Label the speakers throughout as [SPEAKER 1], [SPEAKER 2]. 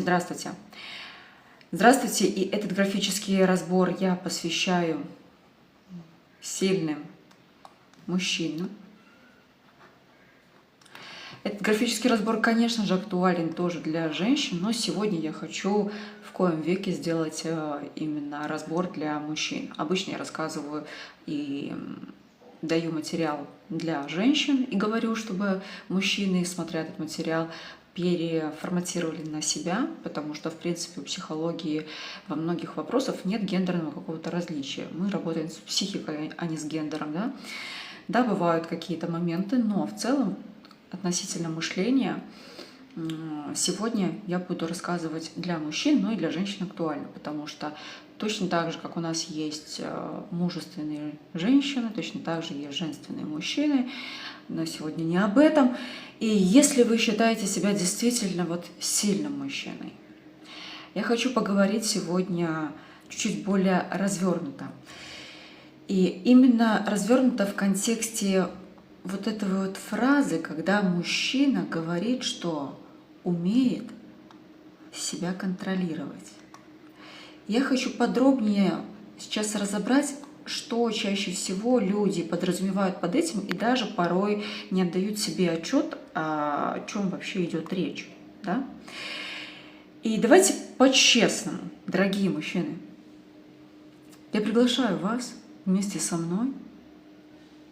[SPEAKER 1] Здравствуйте! Здравствуйте! И этот графический разбор я посвящаю сильным мужчинам. Этот графический разбор, конечно же, актуален тоже для женщин, но сегодня я хочу в коем веке сделать именно разбор для мужчин. Обычно я рассказываю и даю материал для женщин и говорю, чтобы мужчины, смотря этот материал, переформатировали на себя, потому что, в принципе, у психологии во многих вопросах нет гендерного какого-то различия. Мы работаем с психикой, а не с гендером. Да, бывают какие-то моменты, но в целом относительно мышления сегодня я буду рассказывать для мужчин, но и для женщин актуально, потому что точно так же, как у нас есть мужественные женщины, точно так же есть женственные мужчины, но сегодня не об этом. И если вы считаете себя действительно сильным мужчиной, я хочу поговорить сегодня чуть-чуть более развернуто. И именно развернуто в контексте этой фразы, когда мужчина говорит, что умеет себя контролировать. Я хочу подробнее сейчас разобрать, что чаще всего люди подразумевают под этим и даже порой не отдают себе отчет, о чем вообще идет речь. Да? И давайте по-честному, дорогие мужчины, я приглашаю вас вместе со мной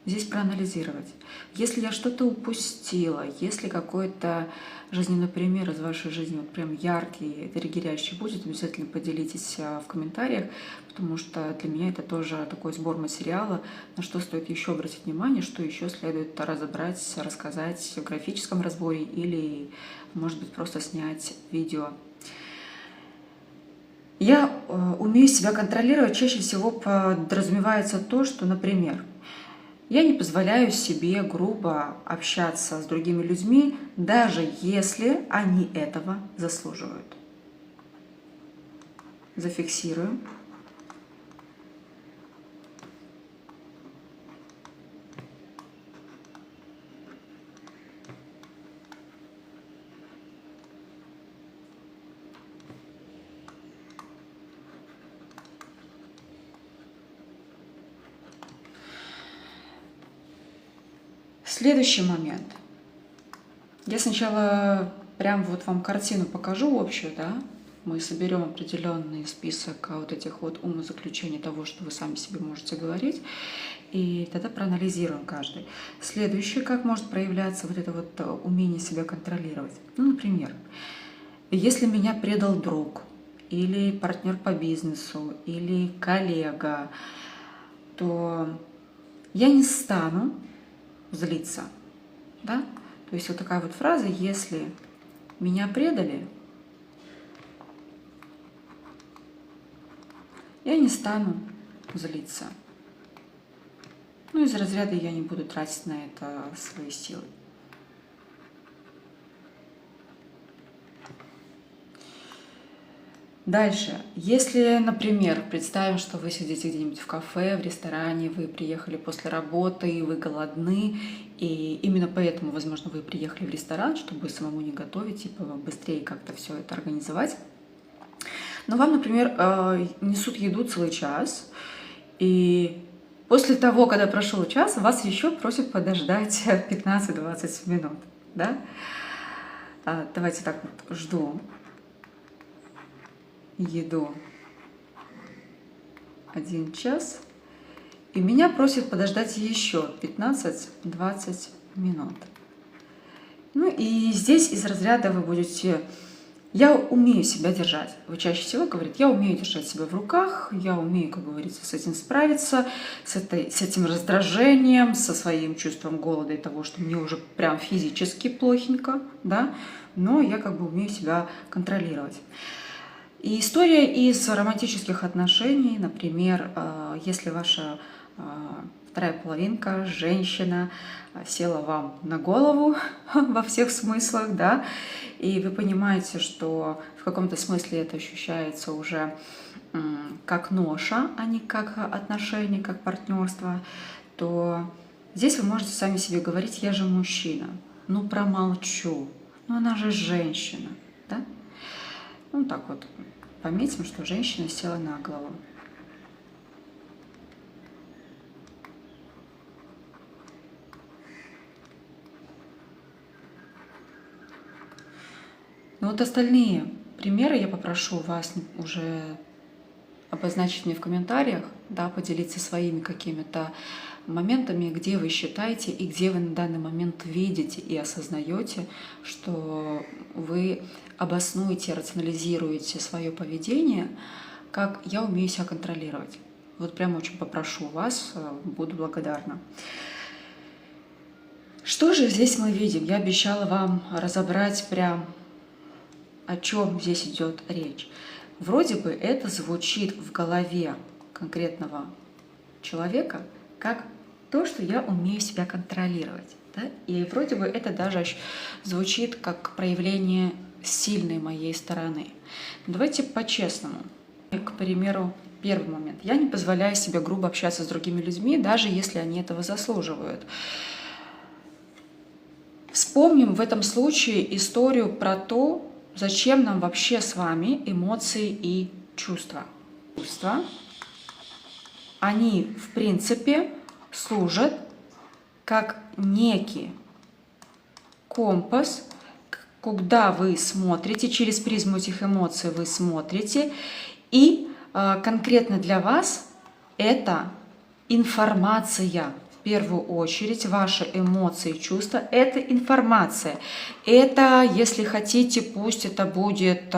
[SPEAKER 1] здесь проанализировать. Если я что-то упустила, если какой-то жизненный пример из вашей жизни прям яркий, триггерящий будет, обязательно поделитесь в комментариях, потому что для меня это тоже такой сбор материала, на что стоит еще обратить внимание, что еще следует разобрать, рассказать в графическом разборе или, может быть, просто снять видео. Я умею себя контролировать, чаще всего подразумевается то, что, например, я не позволяю себе грубо общаться с другими людьми, даже если они этого заслуживают. Зафиксируем. Следующий момент. Я сначала прям вам картину покажу общую, да? Мы соберем определенный список этих умозаключений того, что вы сами себе можете говорить, и тогда проанализируем каждый. Следующее, как может проявляться это умение себя контролировать. Ну, например, если меня предал друг, или партнер по бизнесу, или коллега, то я не стану злиться, да? То есть такая фраза: если меня предали, я не стану злиться. Ну, из разряда я не буду тратить на это свои силы. Дальше. Если, например, представим, что вы сидите где-нибудь в кафе, в ресторане, вы приехали после работы, вы голодны, и именно поэтому, возможно, вы приехали в ресторан, чтобы самому не готовить, быстрее как-то все это организовать. Но вам, например, несут еду целый час, и после того, когда прошел час, вас еще просят подождать 15-20 минут. Да? Давайте так жду еду 1 час, и меня просят подождать еще 15-20 минут. Ну и здесь из разряда вы будете: я умею себя держать. Вы чаще всего говорите: я умею держать себя в руках, я умею, как говорится, с этим справиться, с этим раздражением, со своим чувством голода и того, что мне уже прям физически плохенько, да, но я умею себя контролировать. И история из романтических отношений, например, если ваша вторая половинка, женщина, села вам на голову во всех смыслах, да, и вы понимаете, что в каком-то смысле это ощущается уже как ноша, а не как отношения, как партнерство, то здесь вы можете сами себе говорить: я же мужчина, ну промолчу, ну она же женщина, да? Ну, так вот пометим, что женщина села на голову. Ну вот остальные примеры я попрошу вас уже обозначить мне в комментариях, да, поделиться своими какими-то моментами, где вы считаете и где вы на данный момент видите и осознаете, что вы обоснуете, рационализируете свое поведение, как я умею себя контролировать. Вот прям очень попрошу вас, буду благодарна. Что же здесь мы видим? Я обещала вам разобрать прям, о чем здесь идет речь. Вроде бы это звучит в голове конкретного человека как то, что я умею себя контролировать. Да? И вроде бы это даже звучит как проявление сильной моей стороны. Но давайте по-честному. К примеру, первый момент. Я не позволяю себе грубо общаться с другими людьми, даже если они этого заслуживают. Вспомним в этом случае историю про то, зачем нам вообще с вами эмоции и чувства. Чувства, они, в принципе, служат как некий компас, куда вы смотрите, через призму этих эмоций вы смотрите, и конкретно для вас это информация. В первую очередь ваши эмоции и чувства – это информация. Это, если хотите, пусть это будет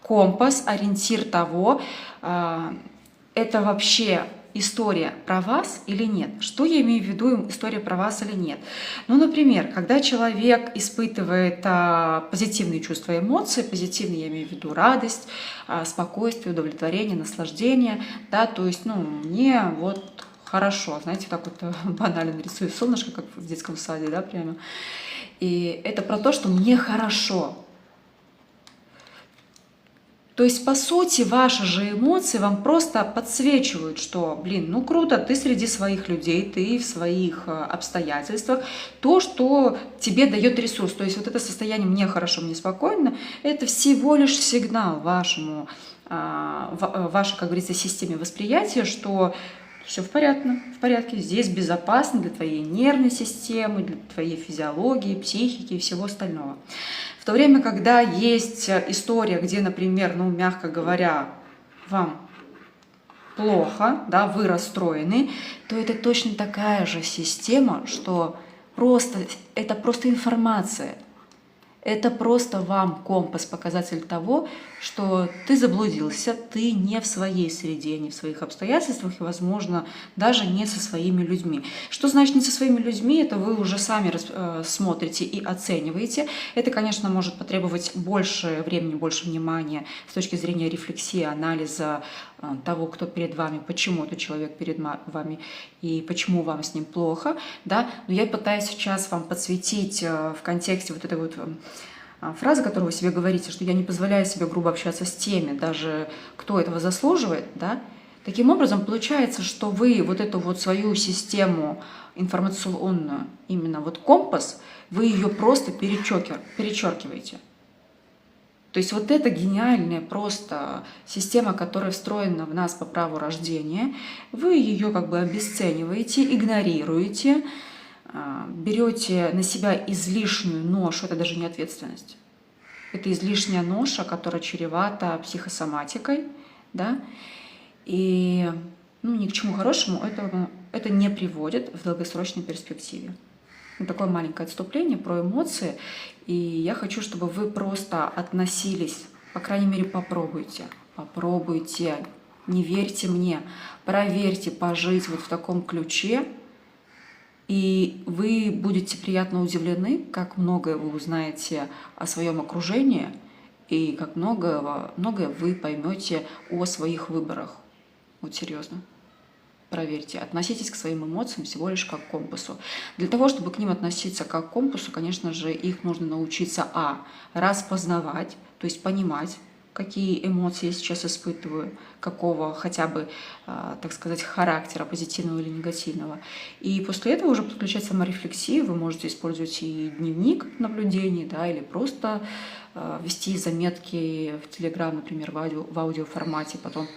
[SPEAKER 1] компас, ориентир того, это вообще история про вас или нет. Что я имею в виду, история про вас или нет? Ну, например, когда человек испытывает позитивные чувства и эмоции, позитивные я имею в виду радость, спокойствие, удовлетворение, наслаждение, да, то есть, ну, мне вот хорошо, знаете, так вот банально рисую солнышко, как в детском саде, да, прямо. И это про то, что мне хорошо. То есть, по сути, ваши же эмоции вам просто подсвечивают, что, блин, ну круто, ты среди своих людей, ты в своих обстоятельствах, то, что тебе дает ресурс. То есть, вот это состояние «мне хорошо, мне спокойно», это всего лишь сигнал вашей, как говорится, системе восприятия, что все в порядке, здесь безопасно для твоей нервной системы, для твоей физиологии, психики и всего остального. В то время, когда есть история, где, например, ну, мягко говоря, вам плохо, да, вы расстроены, то это точно такая же система, что это просто информация. Это просто вам компас, показатель того, что ты заблудился, ты не в своей среде, не в своих обстоятельствах и, возможно, даже не со своими людьми. Что значит не со своими людьми? Это вы уже сами смотрите и оцениваете. Это, конечно, может потребовать больше времени, больше внимания с точки зрения рефлексии, анализа того, кто перед вами, почему этот человек перед вами и почему вам с ним плохо. Да? Но я пытаюсь сейчас вам подсветить в контексте вот этой вот фразы, которую вы себе говорите, что я не позволяю себе грубо общаться с теми, даже кто этого заслуживает. Да? Таким образом, получается, что вы вот эту вот свою систему информационную, именно вот компас, вы ее просто перечеркиваете. То есть вот эта гениальная просто система, которая встроена в нас по праву рождения, вы ее как бы обесцениваете, игнорируете, берете на себя излишнюю ношу, это даже не ответственность. Это излишняя ноша, которая чревата психосоматикой, да, и ну, ни к чему хорошему это не приводит в долгосрочной перспективе. Такое маленькое отступление про эмоции, и я хочу, чтобы вы просто относились, по крайней мере, попробуйте, не верьте мне, проверьте пожить вот в таком ключе, и вы будете приятно удивлены, как многое вы узнаете о своем окружении, и как многое вы поймете о своих выборах. Вот серьезно. Проверьте, относитесь к своим эмоциям всего лишь как к компасу. Для того, чтобы к ним относиться как к компасу, конечно же, их нужно научиться распознавать, то есть понимать, какие эмоции я сейчас испытываю, какого хотя бы, так сказать, характера, позитивного или негативного. И после этого уже подключать саморефлексию. Вы можете использовать и дневник наблюдений, да, или просто вести заметки в Telegram, например, в аудиоформате, потом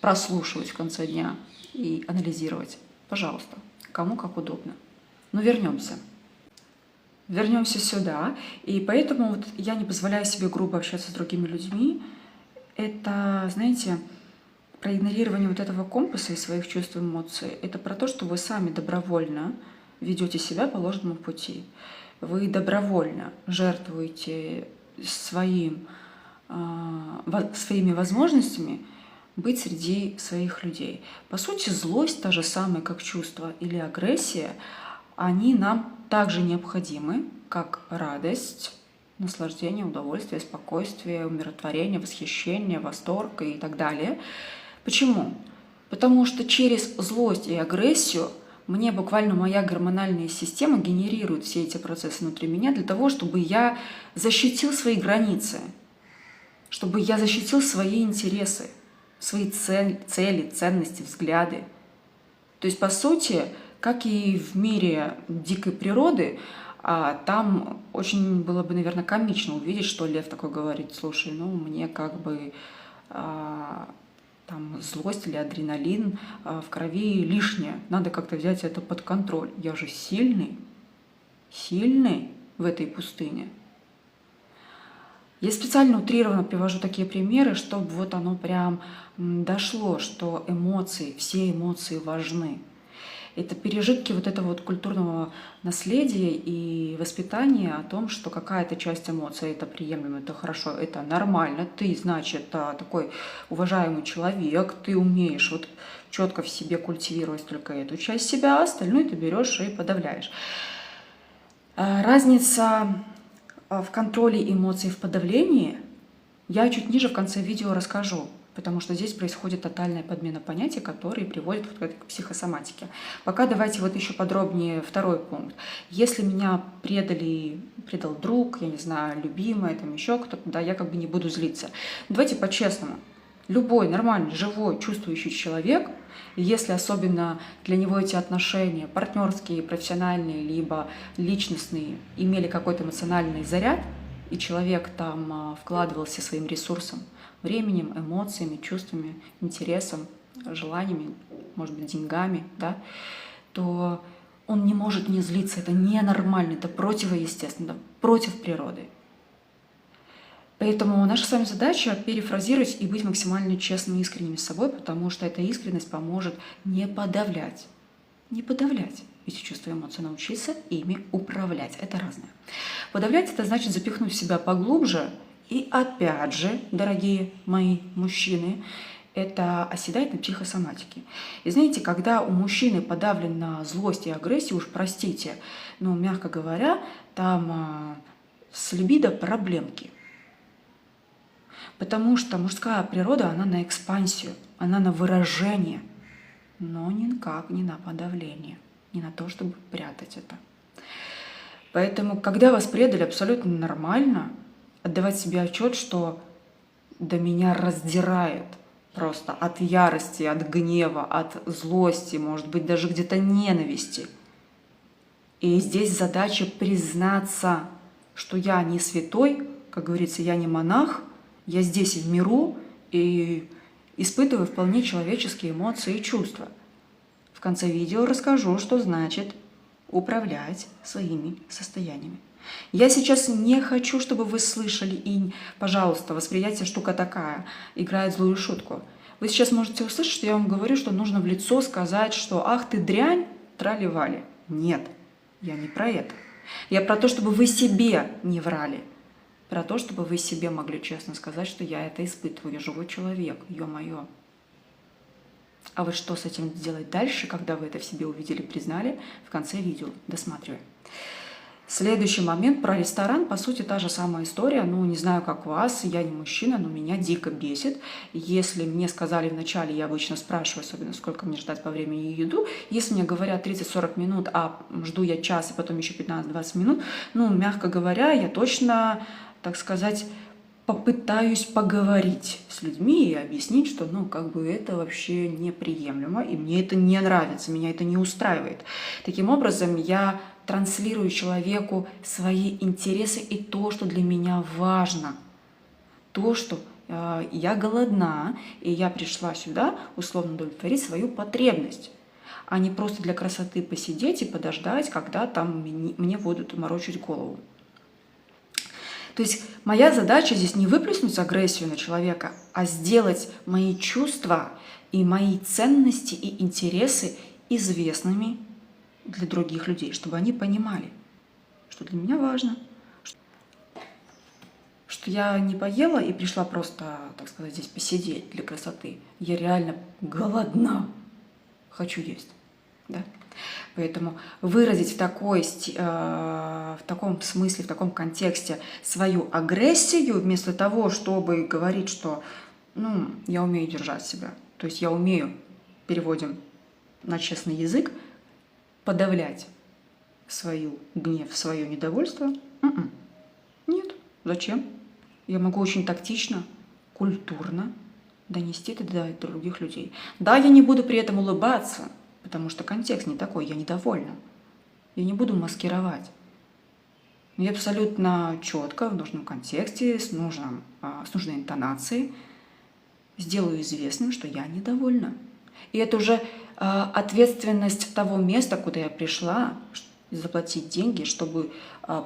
[SPEAKER 1] прослушивать в конце дня и анализировать. Пожалуйста, кому как удобно. Но вернемся. Вернемся сюда. И поэтому вот я не позволяю себе грубо общаться с другими людьми. Это, знаете, про игнорирование вот этого компаса и своих чувств и эмоций. Это про то, что вы сами добровольно ведете себя по ложному пути. Вы добровольно жертвуете своими возможностями быть среди своих людей. По сути, злость, та же самая, как чувство или агрессия, они нам также необходимы, как радость, наслаждение, удовольствие, спокойствие, умиротворение, восхищение, восторг и так далее. Почему? Потому что через злость и агрессию мне буквально моя гормональная система генерирует все эти процессы внутри меня для того, чтобы я защитил свои границы, чтобы я защитил свои интересы, свои цели, ценности, взгляды. То есть, по сути, как и в мире дикой природы, там очень было бы, наверное, комично увидеть, что лев такой говорит: слушай, ну мне как бы там злость или адреналин в крови лишнее, надо как-то взять это под контроль. Я же сильный в этой пустыне. Я специально утрированно привожу такие примеры, чтобы вот оно прям дошло, что эмоции, все эмоции важны. Это пережитки вот этого вот культурного наследия и воспитания о том, что какая-то часть эмоций это приемлемо, это хорошо, это нормально. Ты, значит, такой уважаемый человек, ты умеешь вот четко в себе культивировать только эту часть себя, а остальную ты берешь и подавляешь. Разница в контроле эмоций и в подавлении я чуть ниже в конце видео расскажу, потому что здесь происходит тотальная подмена понятий, которые приводят к психосоматике. Пока давайте вот еще подробнее второй пункт. Если меня предал друг, я не знаю, любимая, там еще кто-то, да, я как бы не буду злиться. Давайте по-честному. Любой нормальный, живой, чувствующий человек, если особенно для него эти отношения партнерские, профессиональные, либо личностные, имели какой-то эмоциональный заряд, и человек там вкладывался своим ресурсом, временем, эмоциями, чувствами, интересом, желаниями, может быть, деньгами, да, то он не может не злиться. Это ненормально, это противоестественно, против природы. Поэтому наша с вами задача перефразировать и быть максимально честными и искренними с собой, потому что эта искренность поможет не подавлять эти чувства и эмоции, научиться ими управлять. Это разное. Подавлять – это значит запихнуть себя поглубже. И опять же, дорогие мои мужчины, это оседает на психосоматике. И знаете, когда у мужчины подавлена злость и агрессия, уж простите, но, мягко говоря, там с либидо проблемки. Потому что мужская природа, она на экспансию, она на выражение, но никак не на подавление, не на то, чтобы прятать это. Поэтому, когда вас предали, абсолютно нормально отдавать себе отчет, что да меня раздирает просто от ярости, от гнева, от злости, может быть, даже где-то ненависти. И здесь задача признаться, что я не святой, как говорится, я не монах, я здесь в миру и испытываю вполне человеческие эмоции и чувства. В конце видео расскажу, что значит управлять своими состояниями. Я сейчас не хочу, чтобы вы слышали, и, пожалуйста, восприятие штука такая, играет злую шутку. Вы сейчас можете услышать, что я вам говорю, что нужно в лицо сказать, что «ах ты дрянь, трали-вали». Нет, я не про это. Я про то, чтобы вы себе не врали. Про то, чтобы вы себе могли честно сказать, что я это испытываю, я живой человек, ё-моё. А вот что с этим делать дальше, когда вы это в себе увидели, признали, в конце видео. Досматриваем. Следующий момент про ресторан. По сути, та же самая история. Ну, не знаю, как вас, я не мужчина, но меня дико бесит. Если мне сказали вначале, я обычно спрашиваю, особенно сколько мне ждать по времени еду. Если мне говорят 30-40 минут, а жду я час, и потом еще 15-20 минут, ну, мягко говоря, я точно, так сказать, попытаюсь поговорить с людьми и объяснить, что, ну, как бы это вообще неприемлемо, и мне это не нравится, меня это не устраивает. Таким образом, я транслирую человеку свои интересы и то, что для меня важно. То, что я голодна, и я пришла сюда условно удовлетворить свою потребность, а не просто для красоты посидеть и подождать, когда там мне будут морочить голову. То есть моя задача здесь не выплеснуть агрессию на человека, а сделать мои чувства и мои ценности и интересы известными для других людей, чтобы они понимали, что для меня важно, что я не поела и пришла просто, так сказать, здесь посидеть для красоты. Я реально голодна, хочу есть. Да? Поэтому выразить в таком смысле, в таком контексте свою агрессию, вместо того, чтобы говорить, что ну, я умею держать себя, то есть я умею, переводим на честный язык, подавлять свою гнев, свое недовольство. Нет, зачем? Я могу очень тактично, культурно донести это до других людей. Да, я не буду при этом улыбаться, потому что контекст не такой, я недовольна. Я не буду маскировать. Я абсолютно четко, в нужном контексте, с нужной интонацией сделаю известным, что я недовольна. И это уже ответственность того места, куда я пришла, заплатить деньги, чтобы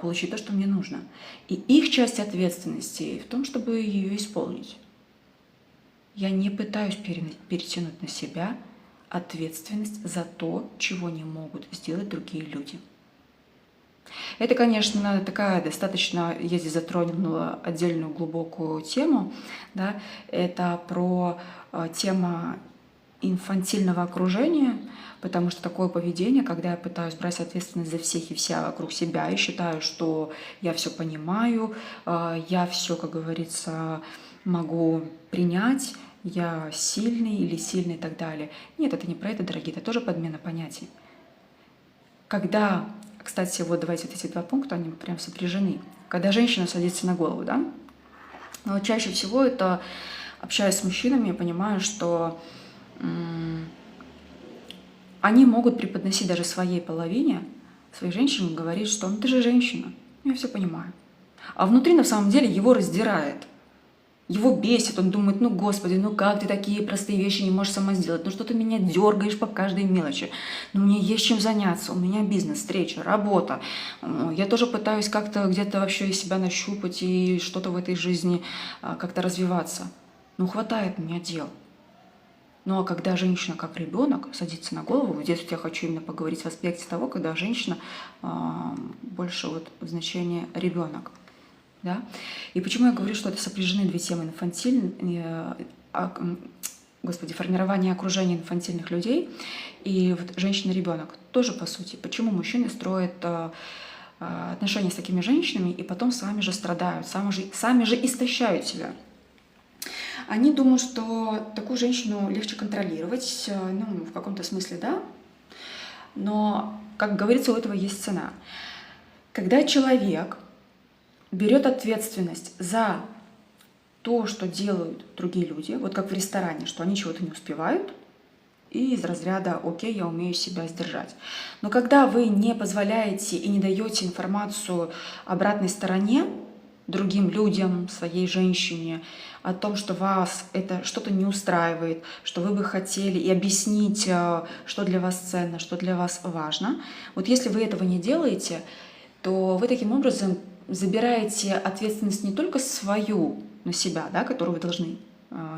[SPEAKER 1] получить то, что мне нужно. И их часть ответственности в том, чтобы ее исполнить. Я не пытаюсь перетянуть на себя ответственность за то, чего не могут сделать другие люди. Это, конечно, такая достаточно, я здесь затронула отдельную глубокую тему, да, это про тему инфантильного окружения, потому что такое поведение, когда я пытаюсь брать ответственность за всех и вся вокруг себя и считаю, что я все понимаю, я все, как говорится, могу принять, я сильный или сильный и так далее. Нет, это не про это, дорогие, это тоже подмена понятий. Когда, кстати, вот давайте вот эти два пункта, они прям сопряжены. Когда женщина садится на голову, да, но чаще всего это, общаясь с мужчинами, я понимаю, что они могут преподносить даже своей половине, своей женщине, говорить, что ну ты же женщина, я все понимаю. А внутри на самом деле его раздирает. Его бесит, он думает, ну господи, ну как ты такие простые вещи не можешь сама сделать, ну что ты меня дергаешь по каждой мелочи, ну мне есть чем заняться, у меня бизнес, встреча, работа, я тоже пытаюсь как-то где-то вообще себя нащупать и что-то в этой жизни как-то развиваться, ну хватает у меня дел. Ну а когда женщина как ребенок садится на голову, здесь я хочу именно поговорить в аспекте того, когда женщина больше вот в значении ребенок. Да? И почему я говорю, что это сопряжены две темы: формирование окружения инфантильных людей и вот женщина-ребенок. Тоже по сути. Почему мужчины строят отношения с такими женщинами и потом сами же страдают, сами же истощают себя? Они думают, что такую женщину легче контролировать, ну, в каком-то смысле, да, но, как говорится, у этого есть цена. Когда человек берет ответственность за то, что делают другие люди, вот как в ресторане, что они чего-то не успевают, и из разряда «Окей, я умею себя сдержать». Но когда вы не позволяете и не даете информацию обратной стороне, другим людям, своей женщине, о том, что вас это что-то не устраивает, что вы бы хотели, и объяснить, что для вас ценно, что для вас важно. Вот если вы этого не делаете, то вы таким образом забираете ответственность не только свою на себя, да, которую вы должны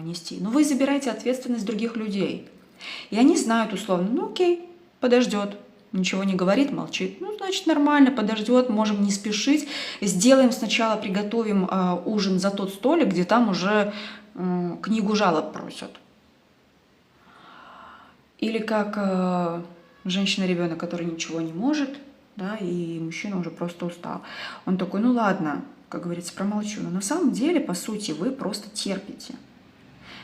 [SPEAKER 1] нести, но вы забираете ответственность других людей. И они знают условно, ну окей, подождет. Ничего не говорит, молчит. Ну, значит, нормально, подождет, можем не спешить. Сделаем сначала, приготовим ужин за тот столик, где там уже книгу жалоб просят. Или как женщина-ребенок, который ничего не может, да, и мужчина уже просто устал. Он такой, ну ладно, как говорится, промолчу. Но на самом деле, по сути, вы просто терпите.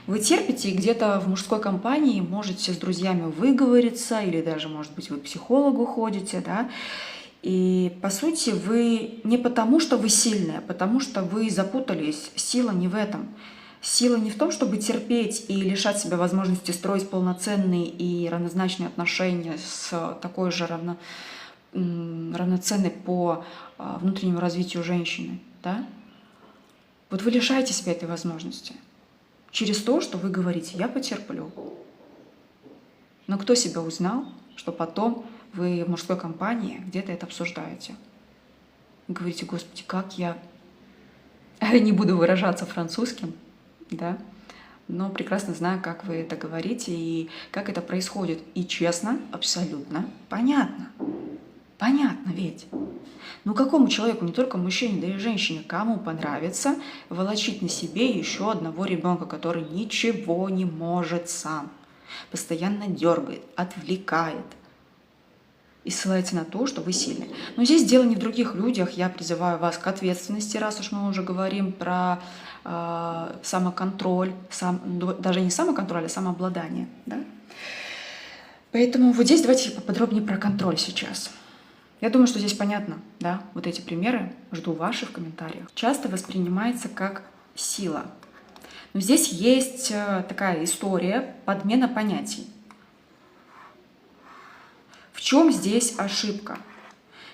[SPEAKER 1] Вы терпите и где-то в мужской компании можете с друзьями выговориться, или даже, может быть, вы к психологу ходите, да, И по сути вы не потому, что вы сильные, а потому что вы запутались. Сила не в этом. Сила не в том, чтобы терпеть и лишать себя возможности строить полноценные и равнозначные отношения с такой же равноценной по внутреннему развитию женщины. Да? Вот вы лишаете себя этой возможности через то, что вы говорите «я потерплю». Но кто себя узнал, что потом вы в мужской компании где-то это обсуждаете? Вы говорите: «Господи, как я...» Не буду выражаться французским, да? Но прекрасно знаю, как вы это говорите и как это происходит. И честно, абсолютно понятно. Понятно ведь. Ну какому человеку, не только мужчине, да и женщине, кому понравится волочить на себе еще одного ребенка, который ничего не может сам, постоянно дергает, отвлекает и ссылается на то, что вы сильны. Но здесь дело не в других людях. Я призываю вас к ответственности, раз уж мы уже говорим про самоконтроль, даже не самоконтроль, а самообладание. Да? Поэтому вот здесь давайте поподробнее про контроль сейчас. Я думаю, что здесь понятно, да, вот эти примеры, жду ваши в комментариях. Часто воспринимается как сила. Но здесь есть такая история подмена понятий. В чем здесь ошибка?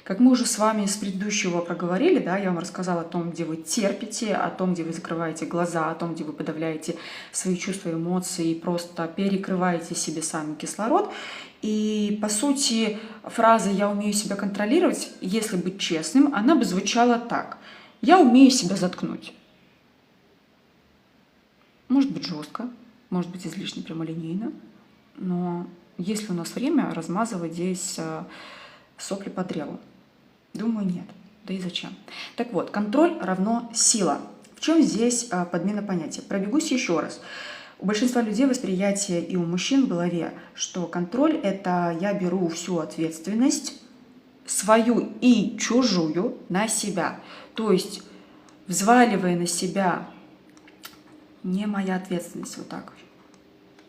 [SPEAKER 1] Как мы уже с вами с предыдущего проговорили, да, я вам рассказала о том, где вы терпите, о том, где вы закрываете глаза, о том, где вы подавляете свои чувства, эмоции и просто перекрываете себе сами кислород. И, по сути, фраза «я умею себя контролировать», если быть честным, она бы звучала так: «Я умею себя заткнуть». Может быть жестко, может быть излишне прямолинейно, но есть ли у нас время размазывать здесь сопли по древу? Думаю, нет. Да и зачем? Так вот, контроль равно сила. В чем здесь подмена понятия? Пробегусь еще раз. У большинства людей восприятие и у мужчин в голове, что контроль – это я беру всю ответственность, свою и чужую, на себя. То есть, взваливая на себя не моя ответственность, вот так.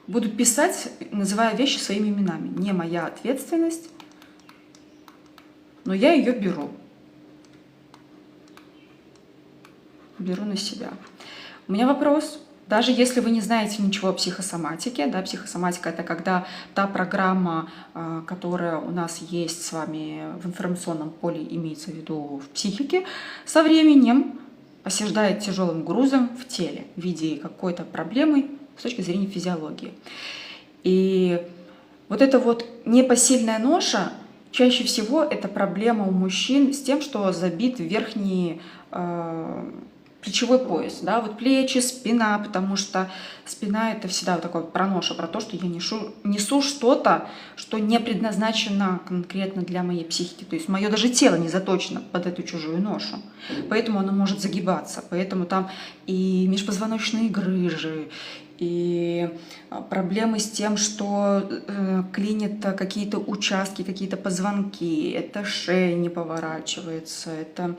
[SPEAKER 1] Буду писать, называя вещи своими именами. Не моя ответственность, но я ее беру. Беру на себя. У меня вопрос. Даже если вы не знаете ничего о психосоматике, да, психосоматика – это когда та программа, которая у нас есть с вами в информационном поле, имеется в виду в психике, со временем осаждает тяжелым грузом в теле в виде какой-то проблемы с точки зрения физиологии. И вот эта вот непосильная ноша, чаще всего это проблема у мужчин с тем, что забит верхний плечевой пояс, да, вот плечи, спина, потому что спина – это всегда вот такое проноша, про то, что я несу что-то, что не предназначено конкретно для моей психики. То есть мое даже тело не заточено под эту чужую ношу, поэтому оно может загибаться, поэтому там и межпозвоночные грыжи, и проблемы с тем, что клинит какие-то участки, какие-то позвонки, это шея не поворачивается, это,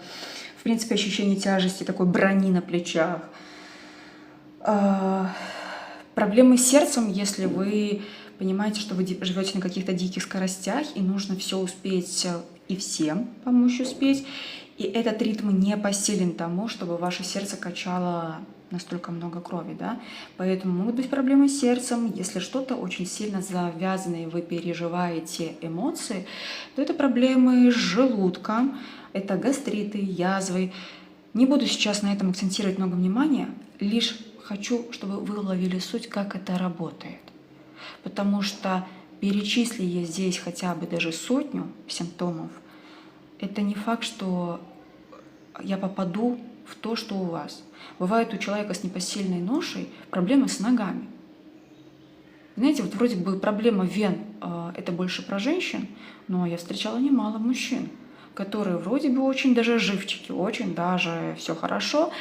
[SPEAKER 1] в принципе, ощущение тяжести, такой брони на плечах. Проблемы с сердцем, если вы понимаете, что вы живете на каких-то диких скоростях, и нужно все успеть и всем помочь успеть, и этот ритм не посилен тому, чтобы ваше сердце качало настолько много крови, да? Поэтому могут быть проблемы с сердцем. Если что-то очень сильно завязано и вы переживаете эмоции, то это проблемы с желудком, это гастриты, язвы. Не буду сейчас на этом акцентировать много внимания, лишь хочу, чтобы вы уловили суть, как это работает. Потому что перечисли я здесь хотя бы даже 100 симптомов, это не факт, что я попаду в то, что у вас. Бывает у человека с непосильной ношей проблемы с ногами. Знаете, вот вроде бы проблема вен – это больше про женщин, но я встречала немало мужчин, которые вроде бы очень даже живчики, очень даже все хорошо,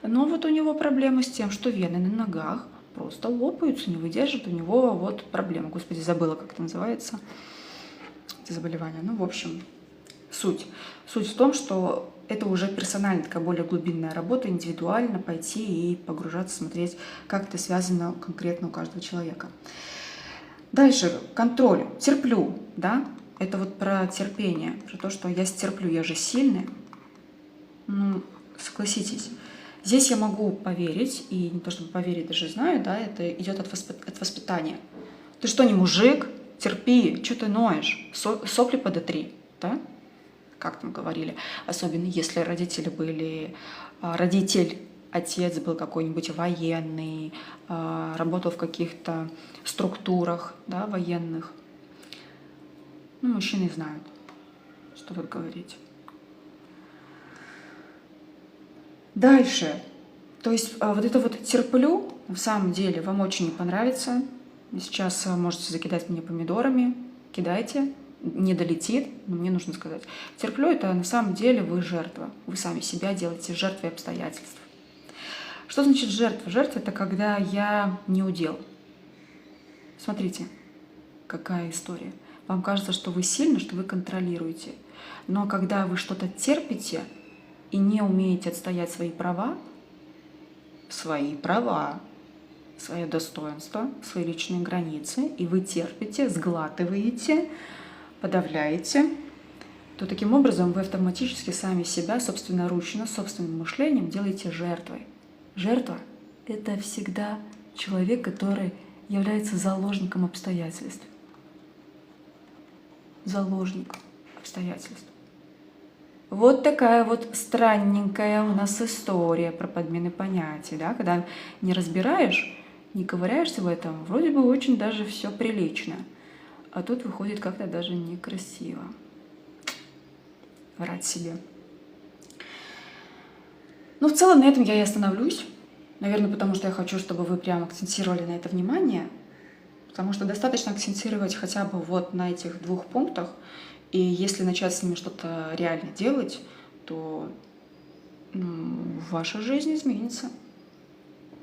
[SPEAKER 1] но вот у него проблема с тем, что вены на ногах просто лопаются, не выдержат, у него вот проблема. Господи, забыла, как это называется, это заболевание. Ну, в общем, суть. Суть в том, что это уже персональная, такая более глубинная работа, индивидуально пойти и погружаться, смотреть, как это связано конкретно у каждого человека. Дальше, контроль. Терплю, да? Это вот про терпение, про то, что я стерплю, я же сильный. Ну, согласитесь. Здесь я могу поверить, и не то чтобы поверить, даже знаю, да, это идет от воспитания. Ты что, не мужик? Терпи, что ты ноешь? Сопли подотри, да? Как там говорили. Особенно если родители были... Родитель, отец был какой-нибудь военный, работал в каких-то структурах, да, военных. Ну, мужчины знают, что тут говорить. Дальше. То есть вот это вот терплю, в самом деле, вам очень не понравится. Сейчас можете закидать меня помидорами, кидайте, не долетит, но мне нужно сказать. Терплю — это на самом деле вы жертва. Вы сами себя делаете жертвой обстоятельств. Что значит жертва? Жертва — это когда я не удел. Смотрите, какая история. Вам кажется, что вы сильны, что вы контролируете. Но когда вы что-то терпите и не умеете отстоять свои права, свое достоинство, свои личные границы, и вы терпите, сглатываете, подавляете, то таким образом вы автоматически сами себя собственноручно, собственным мышлением делаете жертвой. Жертва — это всегда человек, который является заложником обстоятельств. Заложник обстоятельств. Вот такая вот странненькая у нас история про подмены понятий, да? Когда не разбираешь, не ковыряешься в этом, вроде бы очень даже все прилично, а тут выходит как-то даже некрасиво. Врать себе. Ну, в целом на этом я и остановлюсь. Наверное, потому что я хочу, чтобы вы прям акцентировали на это внимание. Потому что достаточно акцентировать хотя бы вот на этих 2 пунктах. И если начать с ними что-то реально делать, то ваша жизнь изменится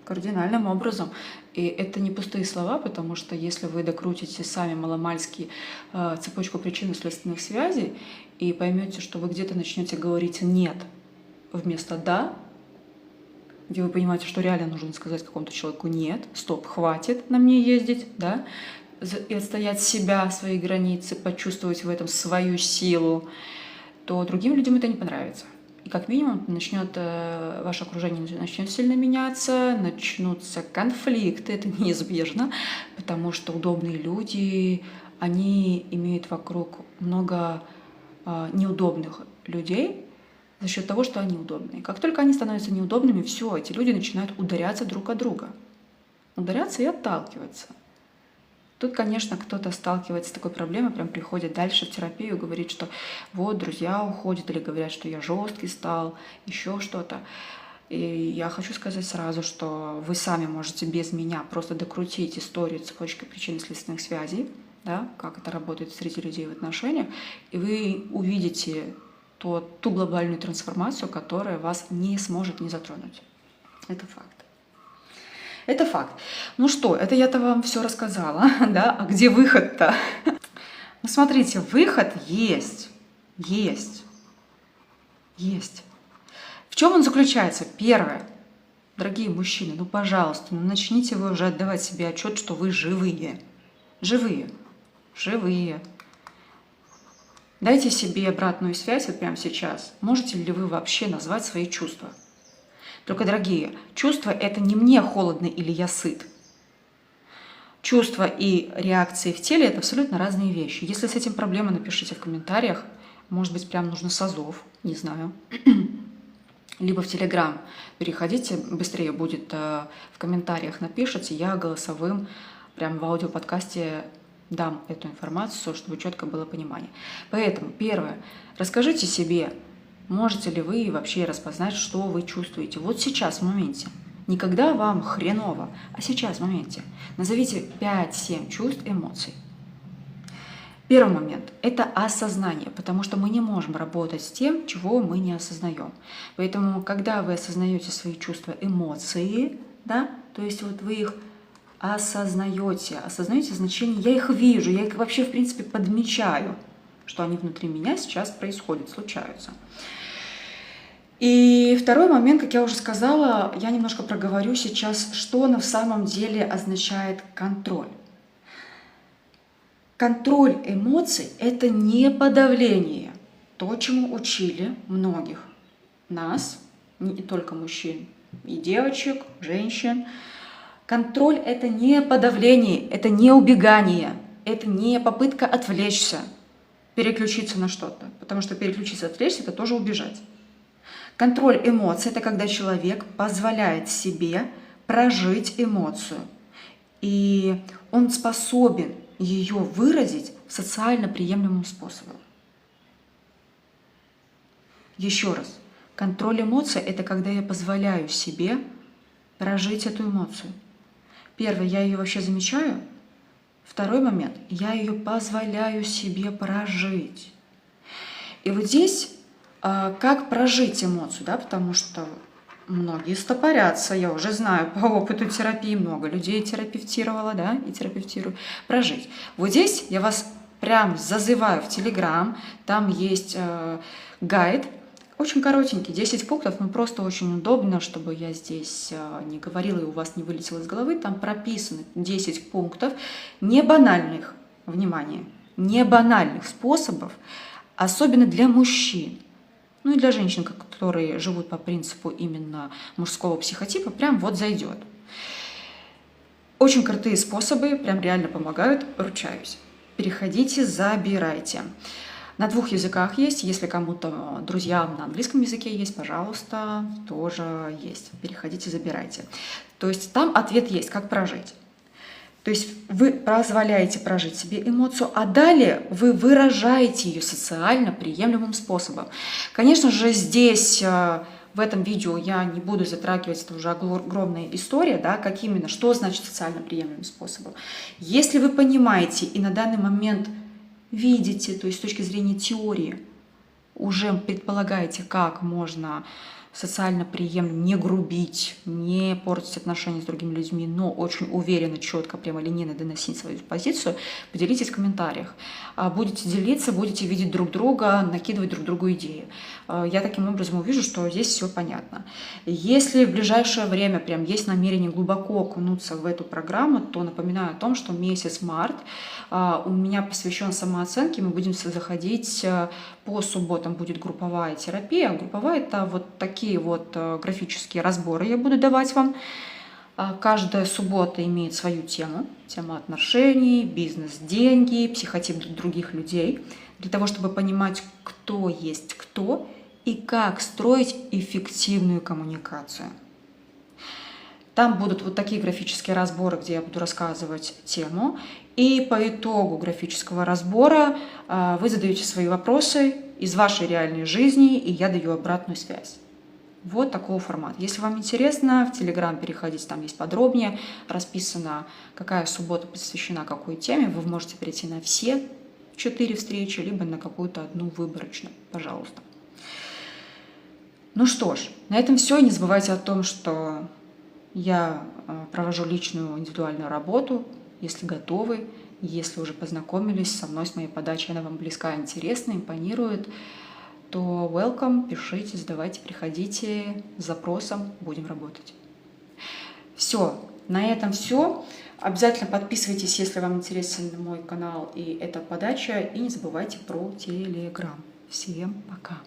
[SPEAKER 1] кардинальным образом. И это не пустые слова, потому что если вы докрутите сами маломальски цепочку причинно-следственных связей и поймете, что вы где-то начнете говорить «нет» вместо «да», где вы понимаете, что реально нужно сказать какому-то человеку «нет», «стоп, хватит на мне ездить», да, и отстоять себя, свои границы, почувствовать в этом свою силу, то другим людям это не понравится. И как минимум начнет, ваше окружение начнет сильно меняться, начнутся конфликты, это неизбежно, потому что удобные люди, они имеют вокруг много неудобных людей, за счет того, что они удобные. Как только они становятся неудобными, все, эти люди начинают ударяться друг от друга. Ударяться и отталкиваться. Тут, конечно, кто-то сталкивается с такой проблемой, прям приходит дальше в терапию и говорит, что вот, друзья уходят, или говорят, что я жесткий стал, еще что-то. И я хочу сказать сразу, что вы сами можете без меня просто докрутить историю цепочки причинно-следственных связей, да, как это работает среди людей в отношениях, и вы увидите ту глобальную трансформацию, которая вас не сможет не затронуть. Это факт. Это факт. Ну что, это я-то вам все рассказала, да? А где выход-то? Ну смотрите, выход есть. Есть. Есть. В чем он заключается? Первое. Дорогие мужчины, ну пожалуйста, ну начните вы уже отдавать себе отчет, что вы живые. Живые. Живые. Дайте себе обратную связь вот прямо сейчас. Можете ли вы вообще назвать свои чувства? Только, дорогие, чувства — это не мне холодно или я сыт. Чувства и реакции в теле — это абсолютно разные вещи. Если с этим проблема, напишите в комментариях. Может быть, прям нужно созов, не знаю. Либо в Телеграм переходите, быстрее будет в комментариях напишите. Я голосовым прям в аудиоподкасте дам эту информацию, чтобы четко было понимание. Поэтому, первое, расскажите себе, можете ли вы вообще распознать, что вы чувствуете вот сейчас, в моменте. Не когда вам хреново, а сейчас, в моменте. Назовите 5-7 чувств, эмоций. Первый момент – это осознание, потому что мы не можем работать с тем, чего мы не осознаем. Поэтому, когда вы осознаете свои чувства, эмоции, да, то есть вот вы их осознаете значение, я их вижу, я их вообще, в принципе, подмечаю, что они внутри меня сейчас происходят, случаются. И второй момент, как я уже сказала, я немножко проговорю сейчас, что на самом деле означает контроль. Контроль эмоций – это не подавление. То, чему учили многих нас, не только мужчин, и девочек, женщин. Контроль – это не подавление, это не убегание, это не попытка отвлечься, переключиться на что-то. Потому что переключиться, отвлечься – это тоже убежать. Контроль эмоций – это когда человек позволяет себе прожить эмоцию. И он способен ее выразить социально приемлемым способом. Еще раз. Контроль эмоций – это когда я позволяю себе прожить эту эмоцию. Первое, я ее вообще замечаю. Второй момент, я ее позволяю себе прожить. И вот здесь, как прожить эмоцию, да, потому что многие стопорятся, я уже знаю по опыту терапии, много людей терапевтировала, да, и терапевтирую. Прожить. Вот здесь я вас прям зазываю в Telegram, там есть гайд, очень коротенький, 10 пунктов, но просто очень удобно, чтобы я здесь не говорила и у вас не вылетело из головы. Там прописаны 10 пунктов не банальных, внимание, не банальных способов, особенно для мужчин. Ну и для женщин, которые живут по принципу именно мужского психотипа, прям вот зайдет. Очень крутые способы, прям реально помогают, ручаюсь. Переходите, забирайте. На 2 языках есть, если кому-то друзьям на английском языке есть, пожалуйста, тоже есть. Переходите, забирайте. То есть там ответ есть, как прожить. То есть вы позволяете прожить себе эмоцию, а далее вы выражаете ее социально приемлемым способом. Конечно же, здесь в этом видео я не буду затрагивать, это уже огромная история, да, как именно, что значит социально приемлемым способом. Если вы понимаете и на данный момент видите, то есть с точки зрения теории, уже предполагаете, как можно социально приемлемо не грубить, не портить отношения с другими людьми, но очень уверенно, четко, прямолинейно доносить свою позицию, поделитесь в комментариях. Будете делиться, будете видеть друг друга, накидывать друг другу идеи. Я таким образом увижу, что здесь все понятно. Если в ближайшее время прям есть намерение глубоко окунуться в эту программу, то напоминаю о том, что месяц март у меня посвящен самооценке. Мы будем заходить по субботам, будет групповая терапия. Групповая – это вот такие вот графические разборы я буду давать вам. Каждая суббота имеет свою тему. Тема отношений, бизнес, деньги, психотип других людей. Для того, чтобы понимать, кто есть кто и как строить эффективную коммуникацию. Там будут вот такие графические разборы, где я буду рассказывать тему. И по итогу графического разбора вы задаете свои вопросы из вашей реальной жизни, и я даю обратную связь. Вот такого формата. Если вам интересно, в Telegram переходите, там есть подробнее, расписано, какая суббота посвящена какой теме. Вы можете перейти на все 4 встречи, либо на какую-то одну выборочную, пожалуйста. Ну что ж, на этом все. Не забывайте о том, что я провожу личную индивидуальную работу. Если готовы, если уже познакомились со мной, с моей подачей, она вам близка, интересна, импонирует, то welcome, пишите, задавайте, приходите с запросом, будем работать. Все, на этом все. Обязательно подписывайтесь, если вам интересен мой канал и эта подача, и не забывайте про Telegram. Всем пока!